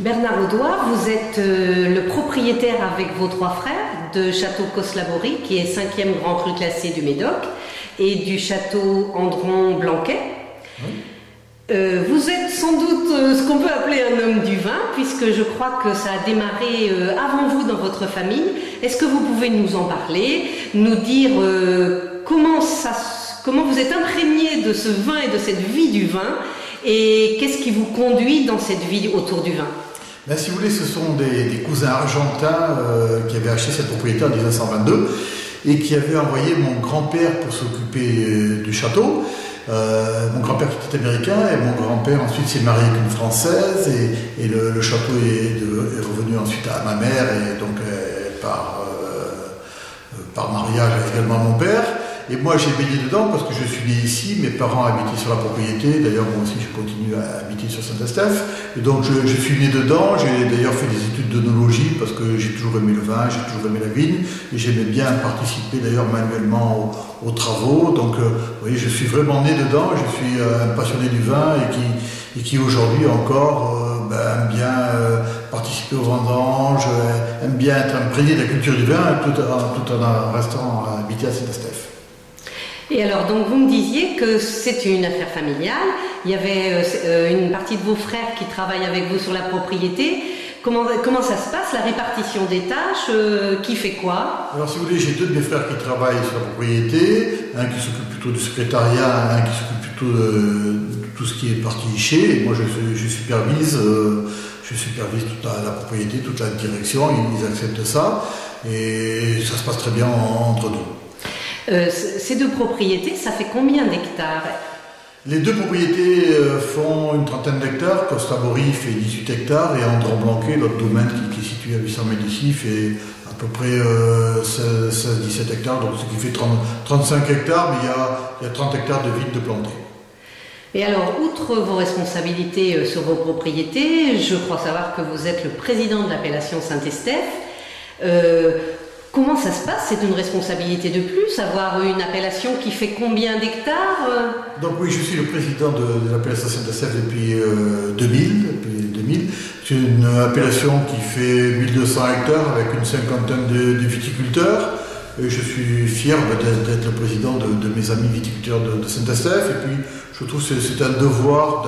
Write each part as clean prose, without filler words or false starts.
Bernard Audoy, vous êtes le propriétaire avec vos trois frères de Château Cos-Laborie, qui est 5e grand cru classé du Médoc, et du Château Andron-Blanquet. Oui. Vous êtes sans doute ce qu'on peut appeler un homme du vin, puisque je crois que ça a démarré avant vous dans votre famille. Est-ce que vous pouvez nous en parler, nous dire comment vous êtes imprégné de ce vin et de cette vie du vin, et qu'est-ce qui vous conduit dans cette vie autour du vin? Ben, si vous voulez, ce sont des cousins argentins qui avaient acheté cette propriété en 1922 et qui avaient envoyé mon grand-père pour s'occuper du château. Mon grand-père qui était américain et mon grand-père ensuite s'est marié avec une Française et le château est revenu ensuite à ma mère et donc par mariage également à mon père. Et moi j'ai baigné dedans parce que je suis né ici, mes parents habitaient sur la propriété, d'ailleurs moi aussi je continue à habiter sur Saint-Estèphe. Et donc je suis né dedans, j'ai d'ailleurs fait des études d'œnologie parce que j'ai toujours aimé le vin, j'ai toujours aimé la vigne et j'aimais bien participer d'ailleurs manuellement aux travaux. Donc vous voyez, je suis vraiment né dedans, je suis un passionné du vin et qui aujourd'hui encore aime bien participer aux vendanges, aime bien être imprégné de la culture du vin tout en restant habité à Saint-Estèphe. Et alors, donc, vous me disiez que c'est une affaire familiale. Il y avait une partie de vos frères qui travaillent avec vous sur la propriété. Comment ça se passe, la répartition des tâches? Qui fait quoi? Alors, si vous voulez, j'ai deux de mes frères qui travaillent sur la propriété. Un qui s'occupe plutôt du secrétariat, un qui s'occupe plutôt de tout ce qui est partie chez. Et moi, je supervise toute la propriété, toute la direction. Ils acceptent ça. Et ça se passe très bien entre nous. Ces deux propriétés, ça fait combien d'hectares? Les deux propriétés font une trentaine d'hectares. Cos-Laborie fait 18 hectares et Andron-Blanquet, l'autre domaine qui est situé à 800 mètres d'ici, fait à peu près 16-17 hectares, donc ce qui fait 35 hectares, mais il y a 30 hectares de vide de plantés. Et alors, outre vos responsabilités sur vos propriétés, je crois savoir que vous êtes le président de l'appellation Saint-Estèphe. Comment ça se passe? C'est une responsabilité de plus, avoir une appellation qui fait combien d'hectares? Donc oui, je suis le président de l'appellation Saint-Estèphe depuis 2000. C'est une appellation qui fait 1200 hectares avec une cinquantaine de viticulteurs. Et je suis fier d'être le président de mes amis viticulteurs de Saint-Estèphe. Et puis, je trouve que c'est un devoir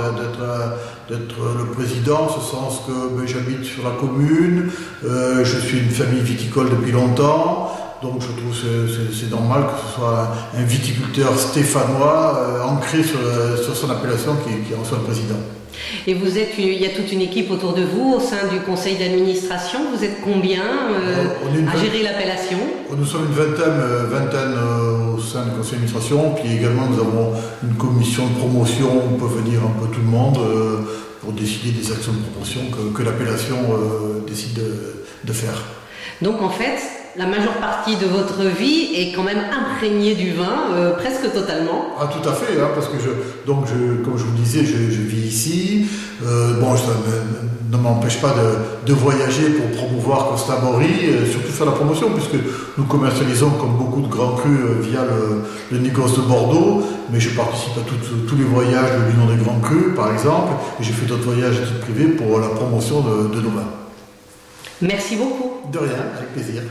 d'être le président, en ce sens que j'habite sur la commune, je suis une famille viticole depuis longtemps, donc je trouve que c'est normal que ce soit un viticulteur stéphanois ancré sur son appellation qui en soit le président. Et il y a toute une équipe autour de vous au sein du conseil d'administration. Vous êtes combien à gérer l'appellation? Nous sommes une vingtaine au sein du conseil d'administration. Puis également nous avons une commission de promotion où peut venir un peu tout le monde pour décider des actions de promotion que l'appellation décide de faire. Donc en fait, la majeure partie de votre vie est quand même imprégnée du vin, presque totalement. Ah, tout à fait, hein, parce que comme je vous disais, je vis ici. Bon, ça ne m'empêche pas de voyager pour promouvoir Cos-Laborie, surtout faire la promotion, puisque nous commercialisons comme beaucoup de grands crus via le négoce de Bordeaux, mais je participe à tous les voyages de l'Union des grands crus, par exemple, et j'ai fait d'autres voyages à titre privé pour la promotion de nos vins. Merci beaucoup. De rien, avec plaisir.